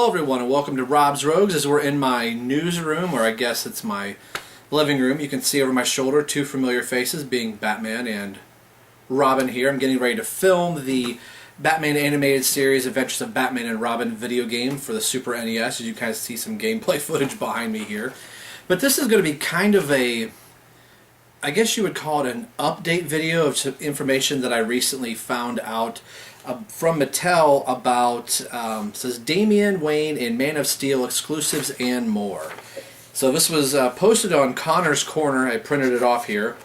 Hello everyone and welcome to Rob's Rogues as we're in my newsroom, or I guess it's my living room. You can see over my shoulder two familiar faces being Batman and Robin here. I'm getting ready to film the Batman animated series Adventures of Batman and Robin video game for the Super NES. As you kind of see some gameplay footage behind me here. But this is going to be kind of a, I guess you would call it an update video of some information that I recently found out from Mattel about, says Damian Wayne and Man of Steel exclusives and more. So this was posted on Connor's Corner. I printed it off here.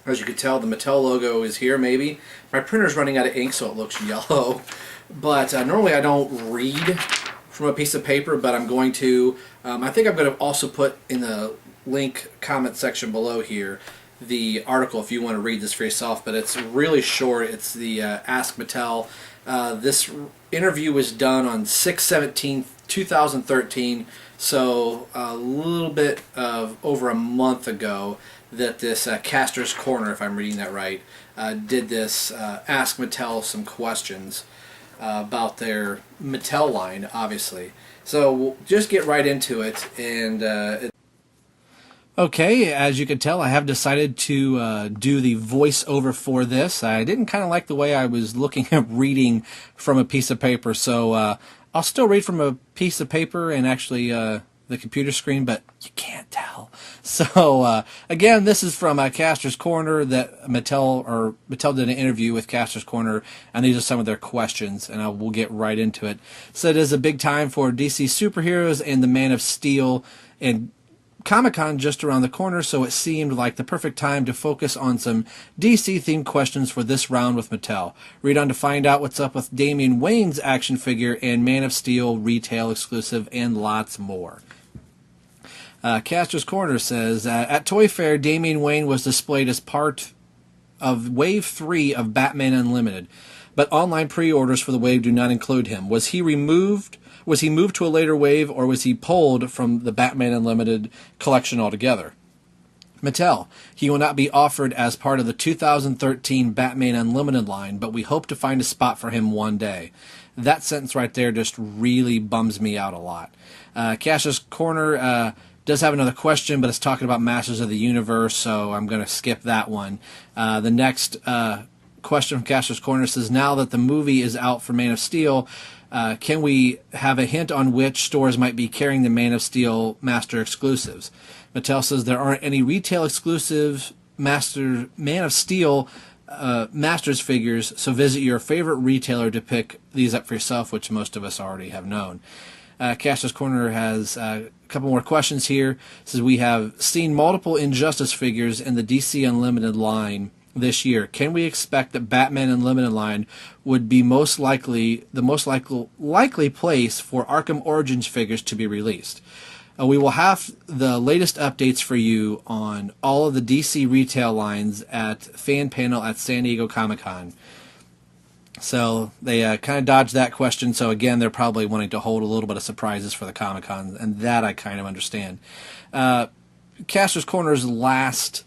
As you can tell, the Mattel logo is here maybe. My printer's running out of ink so it looks yellow. But normally I don't read from a piece of paper, but I'm going to. I think I'm going to also put in the link comment section below here the article if you want to read this for yourself, but it's really short. It's the Ask Mattel. This interview was done on 6/17/2013, so a little bit of over a month ago that this Caster's Corner, if I'm reading that right, did this Ask Mattel some questions about their Mattel line, obviously. So we'll just get right into it, and okay, as you can tell, I have decided to do the voiceover for this. I didn't kind of like the way I was looking at reading from a piece of paper, so I'll still read from a piece of paper and actually the computer screen, but you can't tell. So, again, this is from Caster's Corner that Mattel did an interview with Caster's Corner, and these are some of their questions, and we'll get right into it. So it is a big time for DC superheroes and the Man of Steel, and Comic-Con just around the corner, so it seemed like the perfect time to focus on some DC-themed questions for this round with Mattel. Read on to find out what's up with Damian Wayne's action figure and Man of Steel retail exclusive and lots more. Caster's Corner says, at Toy Fair, Damian Wayne was displayed as part of Wave 3 of Batman Unlimited, but online pre-orders for the wave do not include him. Was he moved to a later wave, or was he pulled from the Batman Unlimited collection altogether? Mattel, he will not be offered as part of the 2013 Batman Unlimited line, but we hope to find a spot for him one day. That sentence right there just really bums me out a lot. Caster's Corner does have another question, but it's talking about Masters of the Universe, so I'm going to skip that one. The next question from Caster's Corner says, now that the movie is out for Man of Steel, can we have a hint on which stores might be carrying the Man of Steel Master exclusives? Mattel says there aren't any retail exclusive Man of Steel Masters figures, so visit your favorite retailer to pick these up for yourself, which most of us already have known. Caster's Corner has a couple more questions here. It says, we have seen multiple Injustice figures in the DC Unlimited line this year. Can we expect that Batman Unlimited line would be the most likely place for Arkham Origins figures to be released? We will have the latest updates for you on all of the DC retail lines at Fan Panel at San Diego Comic-Con. So they kind of dodged that question. So again, they're probably wanting to hold a little bit of surprises for the Comic-Con, and that I kind of understand. Caster's Corner's last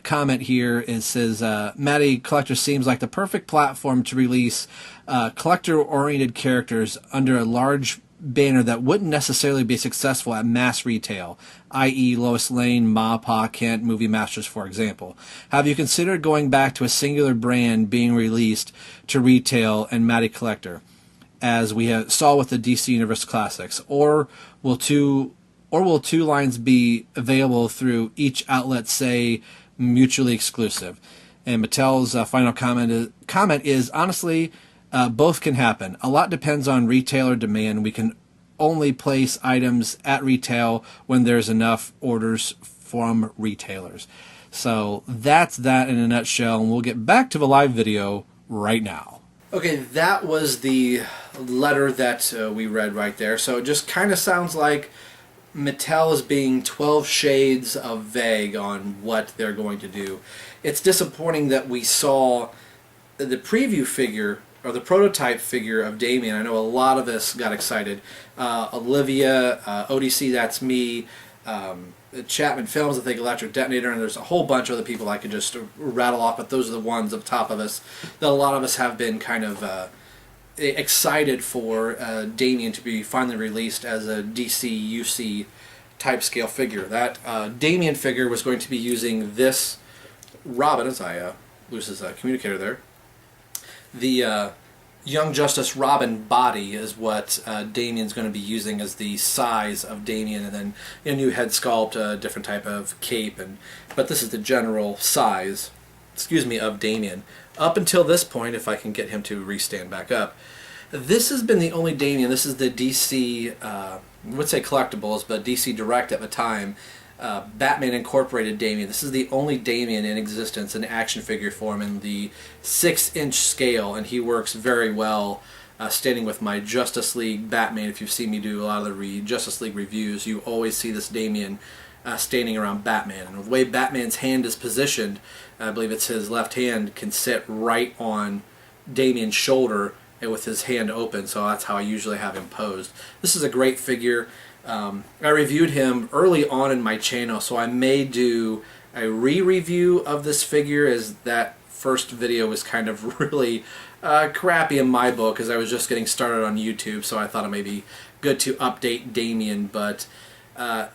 comment here, it says, Matty Collector seems like the perfect platform to release collector-oriented characters under a large banner that wouldn't necessarily be successful at mass retail, i.e. Lois Lane, Ma, Pa, Kent, Movie Masters, for example. Have you considered going back to a singular brand being released to retail and Matty Collector, as we saw with the DC Universe Classics, or will two lines be available through each outlet, say, mutually exclusive? And Mattel's final comment is honestly, both can happen. A lot depends on retailer demand. We can only place items at retail when there's enough orders from retailers. So that's that in a nutshell, and we'll get back to the live video right now. Okay, that was the letter that we read right there. So it just kind of sounds like Mattel is being 12 shades of vague on what they're going to do. It's disappointing that we saw the preview figure, or the prototype figure of Damian. I know a lot of us got excited. Olivia, ODC, that's me, Chapman Films, I think Electric Detonator, and there's a whole bunch of other people I could just rattle off, but those are the ones up top of us that a lot of us have been kind of excited for Damian to be finally released as a DC UC type scale figure. That Damian figure was going to be using this Robin, as I lose his communicator there. The Young Justice Robin body is what Damian's going to be using as the size of Damian, and then a new head sculpt, a different type of cape, but this is the general size, of Damian. Up until this point, if I can get him to restand back up, this has been the only Damian. This is the DC, I would say collectibles, but DC Direct at the time, Batman Incorporated Damian. This is the only Damian in existence in action figure form in the 6-inch scale, and he works very well standing with my Justice League Batman. If you've seen me do a lot of the Justice League reviews, you always see this Damian standing around Batman. And the way Batman's hand is positioned, I believe it's his left hand, can sit right on Damian's shoulder and with his hand open, so that's how I usually have him posed. This is a great figure. I reviewed him early on in my channel, so I may do a re-review of this figure, as that first video was kind of really crappy in my book, as I was just getting started on YouTube, so I thought it may be good to update Damian. But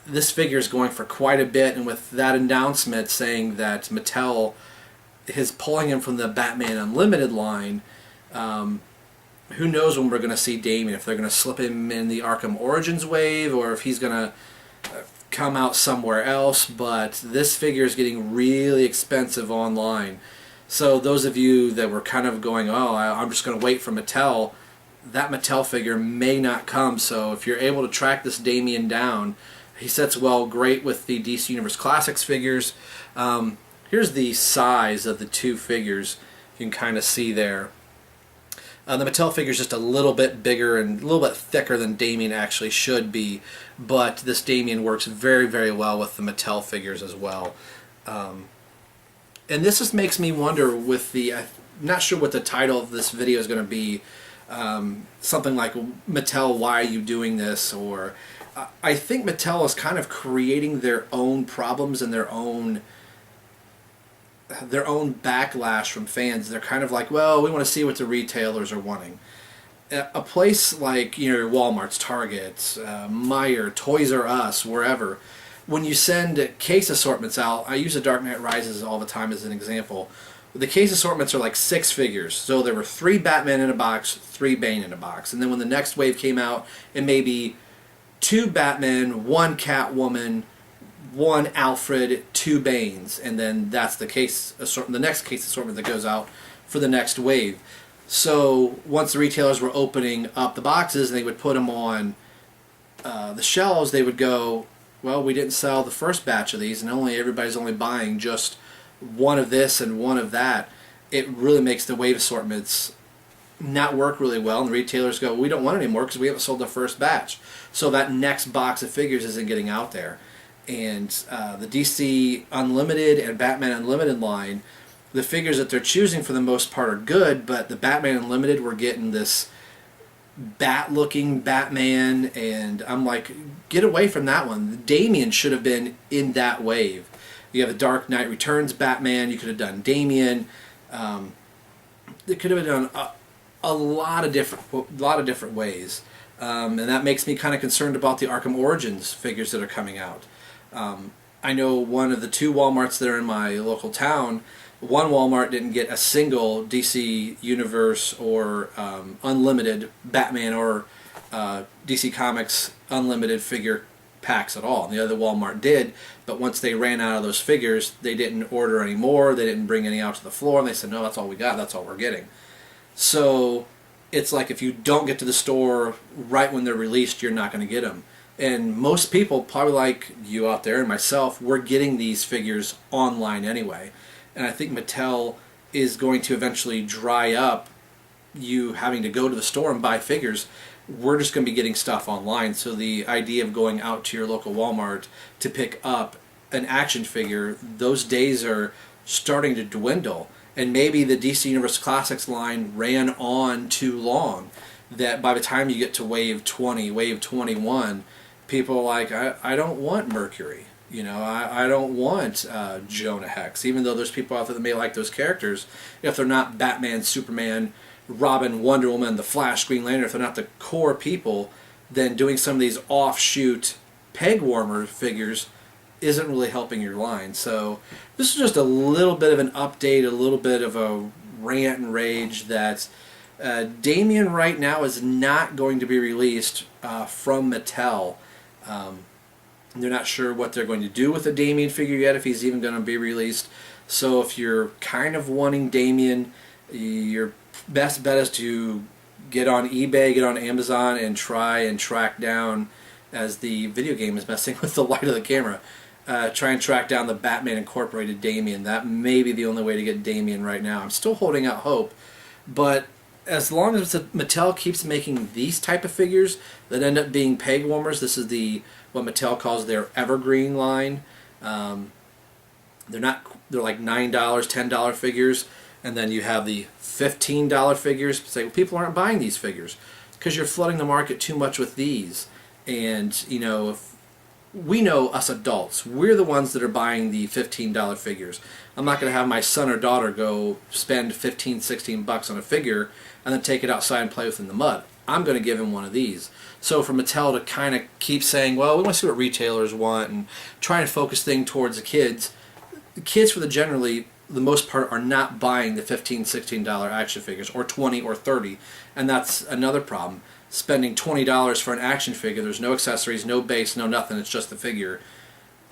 this figure is going for quite a bit, and with that announcement saying that Mattel is pulling him from the Batman Unlimited line, who knows when we're going to see Damian, if they're going to slip him in the Arkham Origins wave, or if he's going to come out somewhere else. But this figure is getting really expensive online. So those of you that were kind of going, oh, I'm just going to wait for Mattel, that Mattel figure may not come. So if you're able to track this Damian down, he sets well great with the DC Universe Classics figures. Here's the size of the two figures. You can kind of see there. The Mattel figure is just a little bit bigger and a little bit thicker than Damian actually should be, but this Damian works very, very well with the Mattel figures as well. And this just makes me wonder with the, I'm not sure what the title of this video is going to be, something like Mattel, why are you doing this? Or I think Mattel is kind of creating their own problems and their own backlash from fans. They're kind of like, well, we want to see what the retailers are wanting. A place like, your Walmart's, Target's, Meijer, Toys R Us, wherever, when you send case assortments out, I use the Dark Knight Rises all the time as an example. The case assortments are like 6 figures. So there were 3 Batman in a box, 3 Bane in a box. And then when the next wave came out, it may be 2 Batman, 1 Catwoman, 1 Alfred, 2 Banes, and then that's the case assortment, the next case assortment that goes out for the next wave. So once the retailers were opening up the boxes and they would put them on the shelves, they would go, well, we didn't sell the first batch of these, and everybody's only buying just 1 of this and 1 of that. It really makes the wave assortments not work really well, and the retailers go, we don't want it anymore because we haven't sold the first batch. So that next box of figures isn't getting out there. And the DC Unlimited and Batman Unlimited line, the figures that they're choosing for the most part are good, but the Batman Unlimited, we're getting this bat-looking Batman, and I'm like, get away from that one. Damian should have been in that wave. You have a Dark Knight Returns Batman, you could have done Damian. They could have done a lot of different ways. And that makes me kind of concerned about the Arkham Origins figures that are coming out. I know one of the 2 Walmarts that are in my local town, one Walmart didn't get a single DC Universe or Unlimited Batman or DC Comics Unlimited figure packs at all. And the other Walmart did, but once they ran out of those figures, they didn't order any more, they didn't bring any out to the floor, and they said, no, that's all we got, that's all we're getting. So it's like if you don't get to the store right when they're released, you're not going to get them. And most people, probably like you out there and myself, we're getting these figures online anyway. And I think Mattel is going to eventually dry up you having to go to the store and buy figures. We're just going to be getting stuff online. So the idea of going out to your local Walmart to pick up an action figure, those days are starting to dwindle. And maybe the DC Universe Classics line ran on too long, that by the time you get to wave 20, wave 21, people are like, I don't want Mercury. I don't want Jonah Hex. Even though there's people out there that may like those characters, if they're not Batman, Superman, Robin, Wonder Woman, the Flash, Green Lantern, if they're not the core people, then doing some of these offshoot peg warmer figures isn't really helping your line. So this is just a little bit of an update, a little bit of a rant and rage that Damian right now is not going to be released from Mattel. They're not sure what they're going to do with the Damian figure yet, if he's even going to be released. So if you're kind of wanting Damian, your best bet is to get on eBay, get on Amazon, and try and track down, as the video game is messing with the light of the camera, try and track down the Batman Incorporated Damian. That may be the only way to get Damian right now. I'm still holding out hope, but as long as Mattel keeps making these type of figures that end up being peg warmers, this is what Mattel calls their evergreen line. They're like $9, $10 figures, and then you have the $15 figures. Say, well, people aren't buying these figures because you're flooding the market too much with these. And you know, if we know, us adults, we're the ones that are buying the $15 figures. I'm not going to have my son or daughter go spend 15, 16 bucks on a figure and then take it outside and play with it in the mud. I'm going to give him one of these. So for Mattel to kind of keep saying, well, we want to see what retailers want and try and focus things towards the kids for the most part are not buying the $15, $16 action figures, or $20 or $30, and that's another problem. Spending $20 for an action figure, there's no accessories, no base, no nothing, it's just the figure.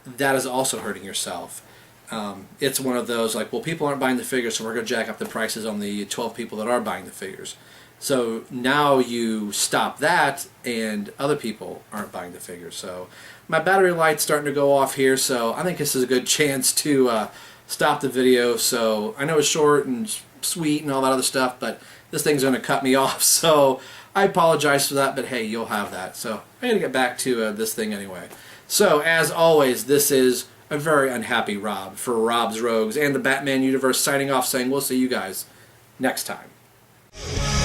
That is also hurting yourself. It's one of those, like, well, people aren't buying the figures, so we're going to jack up the prices on the 12 people that are buying the figures. So now you stop that, and other people aren't buying the figures. So my battery light's starting to go off here, so I think this is a good chance to stop the video. So I know it's short and sweet and all that other stuff, but this thing's going to cut me off, so I apologize for that, but hey, you'll have that. So I'm going to get back to this thing anyway. So as always, this is a very unhappy Rob for Rob's Rogues and the Batman universe, signing off saying we'll see you guys next time.